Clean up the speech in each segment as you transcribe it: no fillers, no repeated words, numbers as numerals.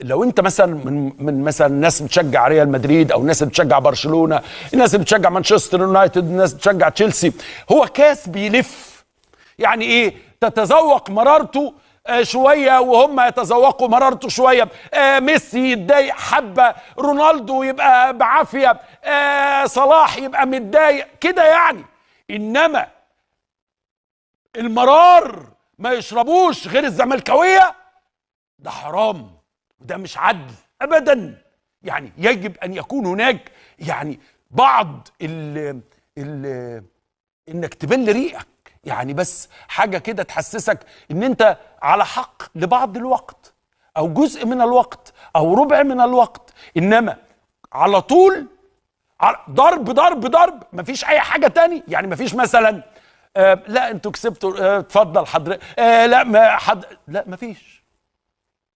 لو انت مثلا من مثلا ناس بتشجع ريال مدريد، او ناس بتشجع برشلونه، الناس بتشجع مانشستر يونايتد، الناس بتشجع تشيلسي، هو كاس بيلف. يعني ايه؟ تتذوق مرارته شويه وهم يتذوقوا مرارته شويه. ميسي يتضايق حبه، رونالدو يبقى بعافيه، صلاح يبقى متضايق كده يعني. انما المرار ما يشربوش غير الزملكاويه، ده حرام وده مش عدل ابدا. يعني يجب ان يكون هناك يعني بعض ال انك تبل ريقك، يعني بس حاجه كده تحسسك ان انت على حق لبعض الوقت، او جزء من الوقت، او ربع من الوقت. انما على طول ضرب ضرب ضرب، مفيش اي حاجه تاني. يعني مفيش مثلا لا انتوا كسبتوا، اتفضل حضرتك، لا ما لا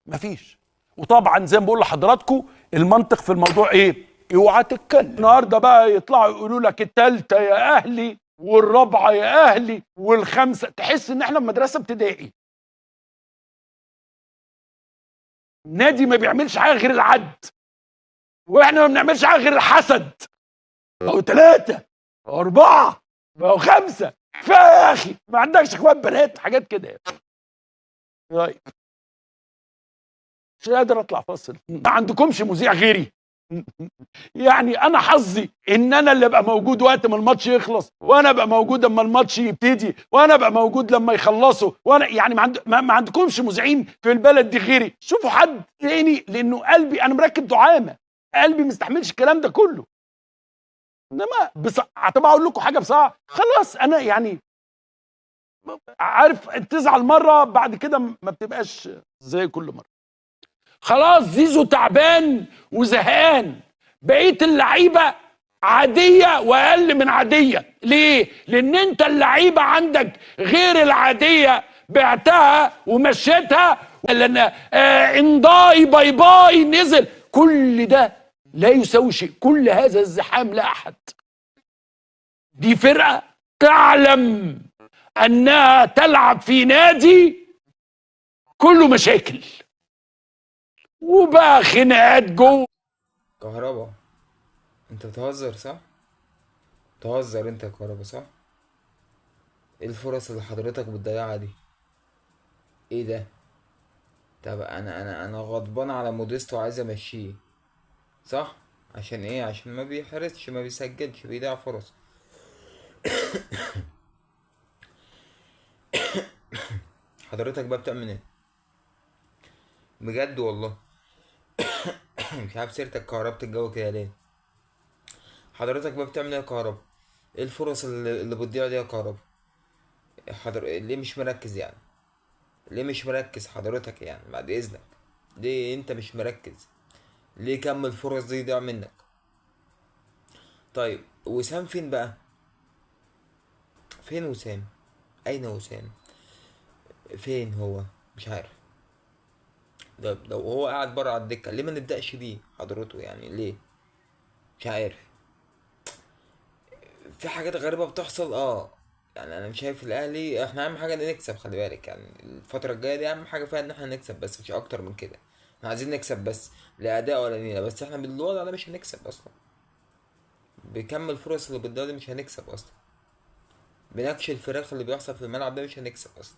مفيش. وطبعا زي ما بقول لحضراتكم، المنطق في الموضوع ايه؟ اوعى تتكلم. النهارده بقى يطلعوا يقولوا لك الثالثه يا اهلي والرابعه يا اهلي والخامسه، تحس ان احنا في مدرسه ابتدائي. نادي ما بيعملش حاجه غير العد، واحنا ما بنعملش حاجه غير الحسد. او ثلاثه او اربعه او خمسه، كفايه يا اخي، ما عندكش اخوات بنات، حاجات كده. طيب مش قادر اطلع فاصل. ما عندكمش مذيع غيري؟ يعني انا حظي ان انا اللي ابقى موجود وقت ما الماتش يخلص، وانا ابقى موجود لما الماتش يبتدي، وانا ابقى موجود لما يخلصوا، وانا يعني ما عندكمش مذيعين في البلد دي غيري. شوفوا حد تاني، لانه قلبي انا مركب دعامه، قلبي مستحملش الكلام ده كله. انما طب اقول لكم حاجه بصراحه، خلاص انا يعني عارف تزعل مره بعد كده ما بتبقاش زي كل مره. خلاص زيزو تعبان وزهقان، بقيه اللعيبه عاديه واقل من عاديه. ليه؟ لان انت اللعيبه عندك غير العاديه، بعتها ومشيتها، ولا انضاي باي باي نزل. كل ده لا يساوي شيء، كل هذا الزحام لا احد. دي فرقه تعلم انها تلعب في نادي كله مشاكل وبقى خناقات جوه. كهربا، انت بتهزر صح؟ بتهزر انت يا كهربا صح؟ ايه الفرص اللي حضرتك بتضيعها دي؟ ايه ده؟ طب انا غضبان على موديستو وعايز امشيه، صح؟ عشان ايه؟ عشان ما بيحرسش، ما بيسجلش، بيضيع فرص. حضرتك بقى بتعمل ايه؟ بجد والله. مش عارف سيرتك كهربت الجو كده ليه. حضرتك بقى بتعمل ايه يا كهربا؟ ايه الفرص اللي بتضيع دي يا كهربا؟ ليه مش مركز يعني؟ ليه مش مركز حضرتك يعني بعد اذنك؟ ليه انت مش مركز؟ ليه كم الفرص دي ضاع منك؟ طيب وسام فين بقى؟ فين وسام؟ اين وسام؟ فين هو؟ مش عارف. لو هو قاعد بره على الدكه ليه ما نبداش بيه حضرته يعني؟ ليه؟ مش عارف. في حاجات غريبه بتحصل يعني انا مش شايف الاهلي، احنا اهم حاجه ان نكسب، خلي بالك يعني الفتره الجايه دي اهم حاجه فيها ان احنا نكسب بس، مش اكتر من كده. احنا عايزين نكسب بس، لا اداء ولا نيله، بس احنا بالوضع ده مش هنكسب اصلا. بكم الفرص اللي بتضيع دي مش هنكسب اصلا. بنكش الفراخ اللي بيحصل في الملعب ده مش هنكسب اصلا.